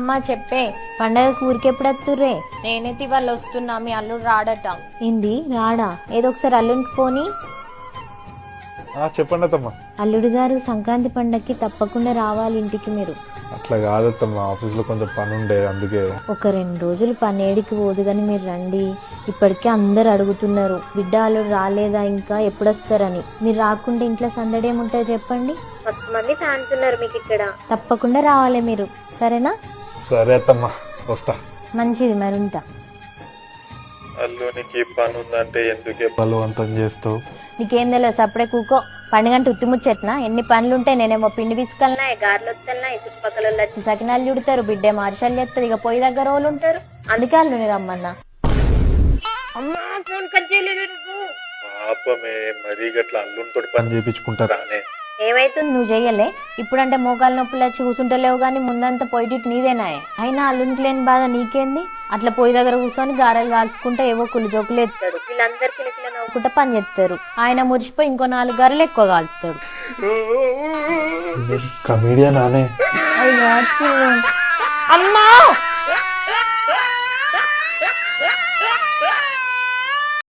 అమ్మా చెప్పే పండగ ఊరికెప్పుడు వస్తుర్రే? నేనైతే వాళ్ళు వస్తున్నా, మీ అల్లుడు రాడట. ఏంది రాడా? ఏదో ఒకసారి అల్లునికి ఫోని. చెప్పండి అత్తమ్మ. అల్లుడు గారు సంక్రాంతి పండగకి తప్పకుండా రావాలి ఇంటికి మీరు. అట్లా కాదత్తమ్మ, ఆఫీస్ లో కొంచెం పని ఉండే అందుకే. ఒక 2 రోజులు పనేడికి పోదు గాని మీరు రండి. ఇప్పటికే అందరు అడుగుతున్నారు బిడ్డ అల్లుడు రాలేదా ఇంకా ఎప్పుడు వస్తారని. మీరు రాకుంటే ఇంట్లో సందడి ఏముంటుందో చెప్పండి. 10 మంది ఫ్యాన్స్ ఉన్నారు మీకు ఇక్కడ. తప్పకుండా రావాలి మీరు, సరేనా? సరే అత్తమ్మ, వస్తా. మంచిది, మరి ఉంటా. అల్లునికి పని ఉందంటే ఎందుకే బలవంతం చేస్తావు? నీకేం తెలియదు, సప్పుడే కూకో. పండుగంటే ఉత్తి ముచ్చట్నా? ఎన్ని పనులుంటాయి. నేనేమో పిండి పిసుకల్నా, గారెలు వస్తున్నా, చుట్టుపక్కల వచ్చి సకినాలు చుడతారు, బిడ్డేమో అరిసెలు చేస్తారు, ఇక పొయ్యి దగ్గర వాళ్ళు ఉంటారు. అందుకే అల్లుని రమ్మన్నా. పాపమే మరీ గట్ల అల్లునితో పని చేయించుకుంటారానే? ఏమైతుంది, నువ్వు చెయ్యలే? ఇప్పుడంటే మోకాలు నొప్పులు వచ్చి కూర్చుంటలేవు గానీ ముందంతా పొయ్యిటి నీదేనాయే. అయినా అల్లునికి లేని బాధ నీకేంది? అట్లా పొయ్యి దగ్గర కూర్చొని గారెలు కాల్చుకుంటే ఏవో కుళ్ళు జోకులు ఎత్తాడు. వీళ్ళందరికీ కిలకిల నవ్వుకుంటా పని చేస్తారు. ఆయన మురిసిపోయి ఇంకో 4 గారెలు ఎక్కువ కాల్చుతాడు. కమీడియన్ అనే అయ్యో